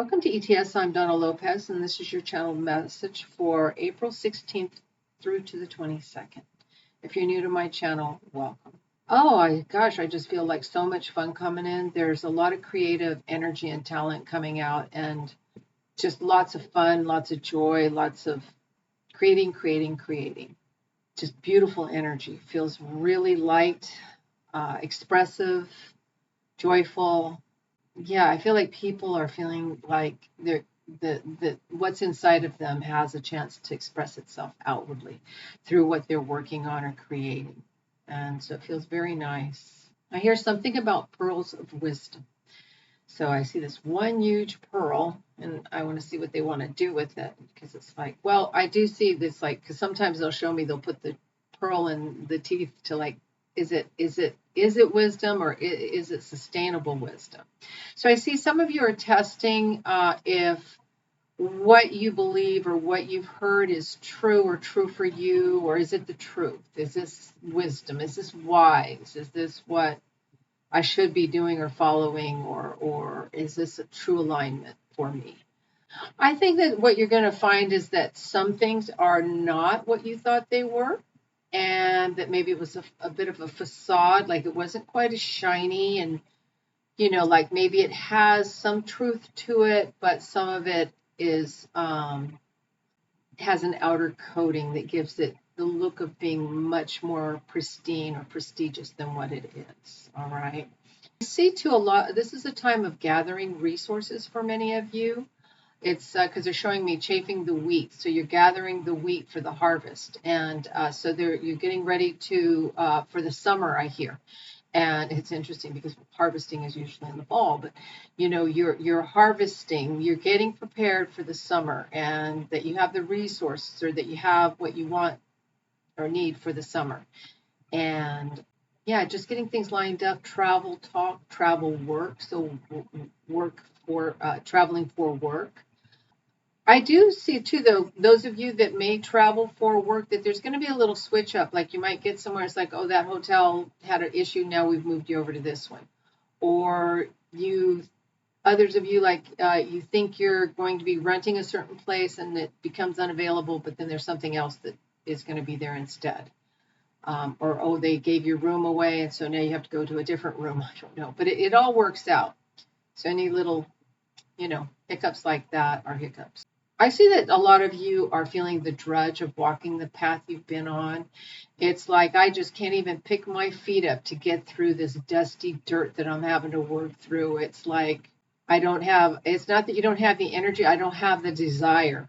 Welcome to ETS. I'm Donna Lopez, and this is your channel message for April 16th through to the 22nd. If you're new to my channel, welcome. Gosh, I just feel like so much fun coming in. There's a lot of creative energy and talent coming out, and just lots of fun, lots of joy, lots of creating. Just beautiful energy. Feels really light, expressive, joyful. Yeah, I feel like people are feeling like the what's inside of them has a chance to express itself outwardly through what they're working on or creating. And so it feels very nice. I hear something about pearls of wisdom. So I see this one huge pearl, and I want to see what they want to do with it, because it's like, well, I do see this, like, because sometimes they'll show me, they'll put the pearl in the teeth to, like, is it wisdom, or is it sustainable wisdom? So I see some of you are testing if what you believe or what you've heard is true or true for you, or is it the truth? Is this wisdom? Is this wise? Is this what I should be doing or following, or is this a true alignment for me? I think that what you're going to find is that some things are not what you thought they were, and that maybe it was a bit of a facade, like it wasn't quite as shiny, and like maybe it has some truth to it, but some of it is has an outer coating that gives it the look of being much more pristine or prestigious than what it is. All right. I see too a lot. This is a time of gathering resources for many of you. It's because they're showing me chafing the wheat. So you're gathering the wheat for the harvest. And so you're getting ready to for the summer, I hear. And it's interesting because harvesting is usually in the fall, but you're harvesting, you're getting prepared for the summer, and that you have the resources, or that you have what you want or need for the summer. And yeah, just getting things lined up, travel, talk, travel, work. So work for traveling for work. I do see too, though, those of you that may travel for work, that there's going to be a little switch up. Like you might get somewhere, it's like, oh, that hotel had an issue, now we've moved you over to this one. Or others of you, like you think you're going to be renting a certain place and it becomes unavailable, but then there's something else that is going to be there instead. Or they gave your room away, and so now you have to go to a different room. I don't know, but it all works out. So any little, hiccups like that are hiccups. I see that a lot of you are feeling the drudge of walking the path you've been on. It's like, I just can't even pick my feet up to get through this dusty dirt that I'm having to work through. It's like, it's not that you don't have the energy, I don't have the desire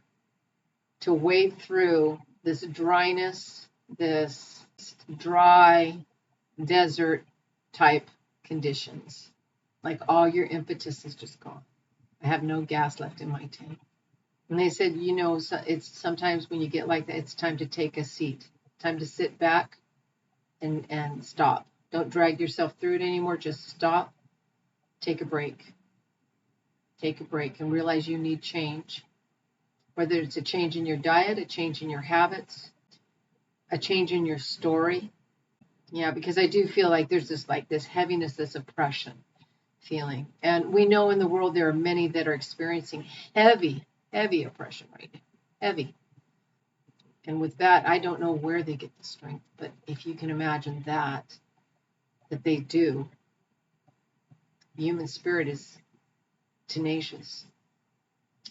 to wade through this dryness, this dry desert type conditions. Like all your impetus is just gone. I have no gas left in my tank. And they said, it's sometimes when you get like that, it's time to take a seat, time to sit back and stop. Don't drag yourself through it anymore. Just stop, take a break, and realize you need change. Whether it's a change in your diet, a change in your habits, a change in your story. Yeah, because I do feel like there's this heaviness, this oppression feeling. And we know in the world there are many that are experiencing heavy oppression right now. Heavy. And with that, I don't know where they get the strength, but if you can imagine that they do. The human spirit is tenacious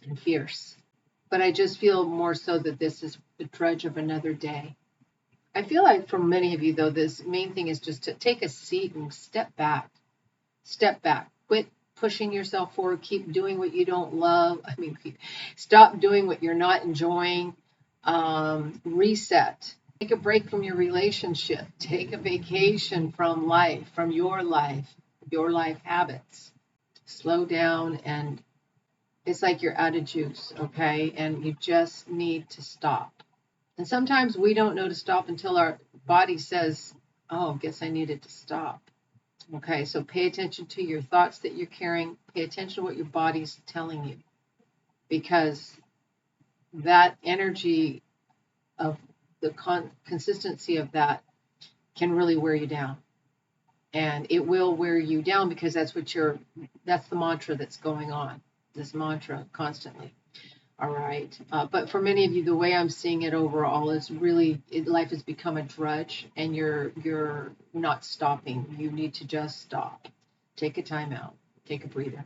and fierce. But I just feel more so that this is the drudge of another day. I feel like for many of you, though, this main thing is just to take a seat and step back. Quit pushing yourself forward. Keep doing what you don't love. Stop doing what you're not enjoying. Reset. Take a break from your relationship. Take a vacation from life, from your life habits. Slow down, and it's like you're out of juice, okay? And you just need to stop. And sometimes we don't know to stop until our body says, oh, guess I needed to stop. Okay, so pay attention to your thoughts that you're carrying. Pay attention to what your body's telling you, because that energy of the consistency of that can really wear you down. And it will wear you down because that's the mantra that's going on. this mantra constantly. All right. But for many of you, the way I'm seeing it overall is really life has become a drudge, and you're not stopping. You need to just stop. Take a time out. Take a breather.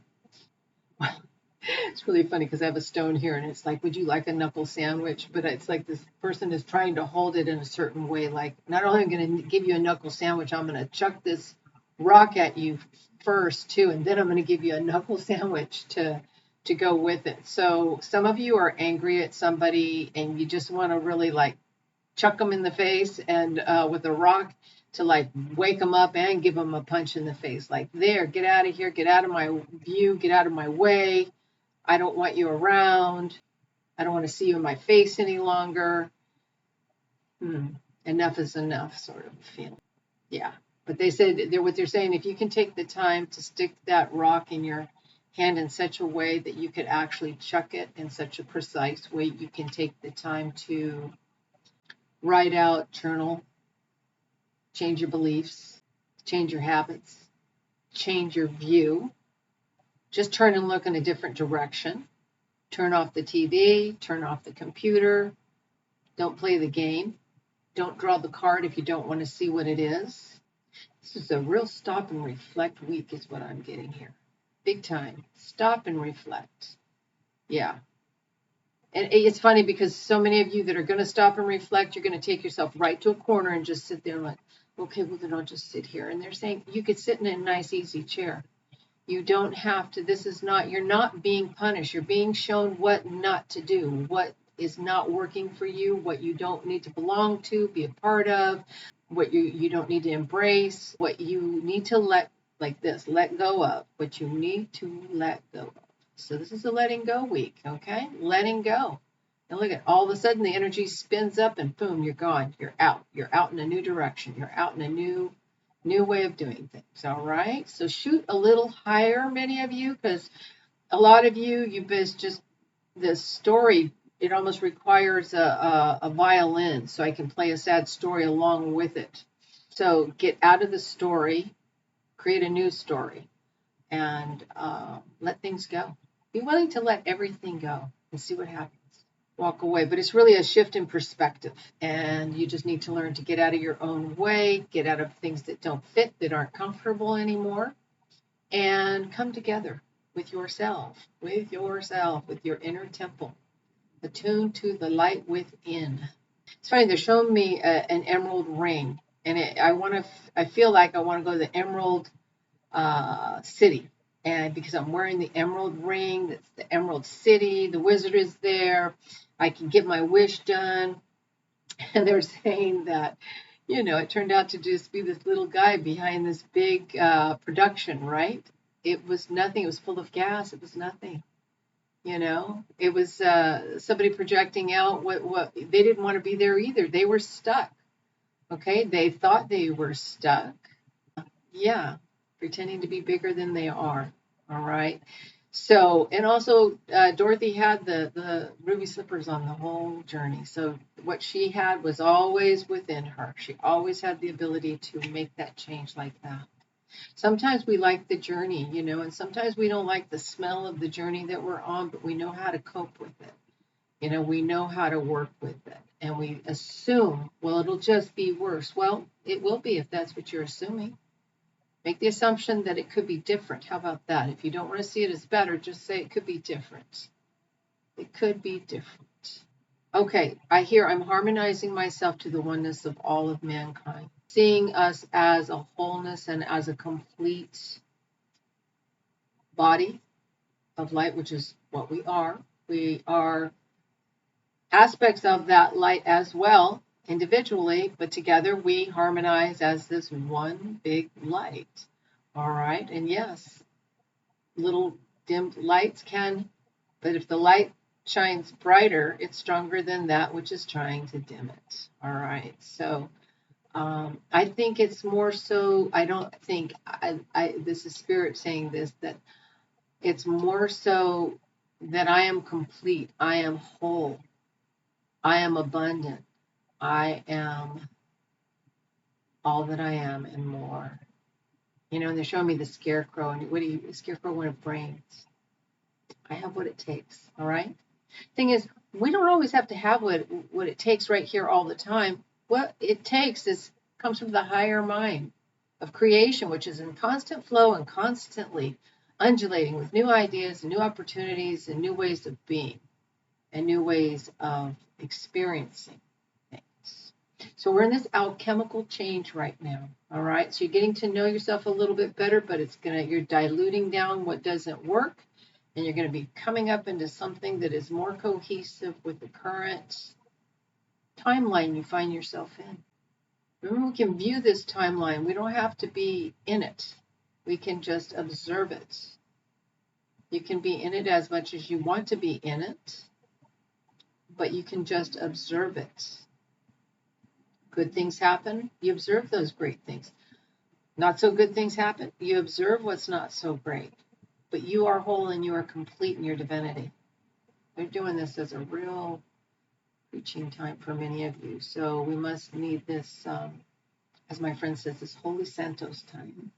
It's really funny because I have a stone here, and it's like, would you like a knuckle sandwich? But it's like this person is trying to hold it in a certain way. Like, not only am I going to give you a knuckle sandwich, I'm going to chuck this rock at you first too, and then I'm going to give you a knuckle sandwich to go with it. So some of you are angry at somebody, and you just want to really like chuck them in the face and with a rock to like wake them up and give them a punch in the face. Like, there, get out of here, get out of my view, get out of my way. I don't want you around. I don't want to see you in my face any longer. Enough is enough, sort of feeling. Yeah. But they said what they're saying, if you can take the time to stick that rock in your hand in such a way that you could actually chuck it in such a precise way, you can take the time to write out, journal, change your beliefs, change your habits, change your view. Just turn and look in a different direction. Turn off the TV, turn off the computer. Don't play the game. Don't draw the card if you don't want to see what it is. This is a real stop and reflect week is what I'm getting here. Big time. Stop and reflect. Yeah. And it's funny because so many of you that are going to stop and reflect, you're going to take yourself right to a corner and just sit there like, okay, well, then I'll just sit here. And they're saying you could sit in a nice, easy chair. You don't have to. This is not, you're not being punished. You're being shown what not to do, what is not working for you, what you don't need to belong to, be a part of, what you don't need to embrace, what you need to let go of, what you need to let go of. So this is a letting go week, okay? Letting go. And look at all of a sudden the energy spins up and boom, you're gone. You're out. You're out in a new direction. You're out in a new way of doing things. All right. So shoot a little higher, many of you, because a lot of you just this story. It almost requires a violin, so I can play a sad story along with it. So get out of the story, create a new story, and let things go. Be willing to let everything go and see what happens. Walk away, but it's really a shift in perspective, and you just need to learn to get out of your own way, get out of things that don't fit, that aren't comfortable anymore, and come together with yourself, with your inner temple, attuned to the light within. It's funny, they're showing me an emerald ring, and I feel like I want to go to the Emerald City, and because I'm wearing the emerald ring, that's the Emerald City, the wizard is there, I can get my wish done. And they're saying that, it turned out to just be this little guy behind this big production, right? It was nothing. It was full of gas. It was nothing. It was somebody projecting out what they didn't want to be there either. They were stuck. Okay, they thought they were stuck. Yeah, pretending to be bigger than they are. All right. So, and also Dorothy had the ruby slippers on the whole journey. So what she had was always within her. She always had the ability to make that change like that. Sometimes we like the journey, and sometimes we don't like the smell of the journey that we're on, but we know how to cope with it. We know how to work with it. And we assume, well, it'll just be worse. Well, it will be if that's what you're assuming. Make the assumption that it could be different. How about that? If you don't want to see it as better, just say it could be different. It could be different. Okay, I'm harmonizing myself to the oneness of all of mankind. Seeing us as a wholeness and as a complete body of light, which is what we are. We are aspects of that light as well, individually, but together we harmonize as this one big light. All right. And yes, little dimmed lights but if the light shines brighter, it's stronger than that which is trying to dim it. All right. So I think it's more so, I don't think, this is spirit saying this, that it's more so that I am complete, I am whole, I am abundant, I am all that I am and more. And they're showing me the scarecrow, and scarecrow would have brains. I have what it takes. All right. Thing is, we don't always have to have what it takes right here all the time. What it takes comes from the higher mind of creation, which is in constant flow and constantly undulating with new ideas and new opportunities and new ways of being and new ways of experiencing things. So we're in this alchemical change right now. All right. So you're getting to know yourself a little bit better, but you're diluting down what doesn't work. And you're going to be coming up into something that is more cohesive with the current timeline you find yourself in. Remember, we can view this timeline. We don't have to be in it. We can just observe it. You can be in it as much as you want to be in it, but you can just observe it. Good things happen, you observe those great things. Not so good things happen, you observe what's not so great. But you are whole and you are complete in your divinity. They're doing this as a real preaching time for many of you. So we must need this, as my friend says, this holy SANTOS time.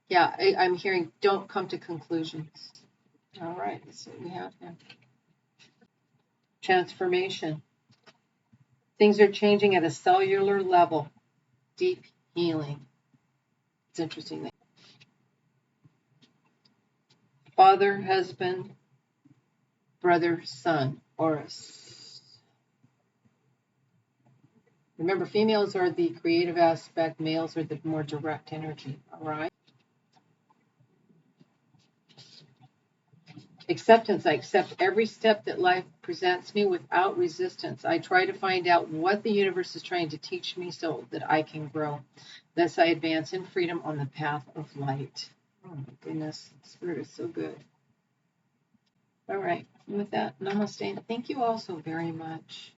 Yeah, I'm hearing don't come to conclusions. All right, let's see what we have here. Transformation. Things are changing at a cellular level. Deep healing. It's interesting. Father, husband, brother, son, Horus. Remember, females are the creative aspect, males are the more direct energy, all right? Acceptance. I accept every step that life presents me without resistance. I try to find out what the universe is trying to teach me so that I can grow. Thus, I advance in freedom on the path of light. Oh, my goodness. Spirit is so good. All right. And with that, namaste. Thank you all so very much.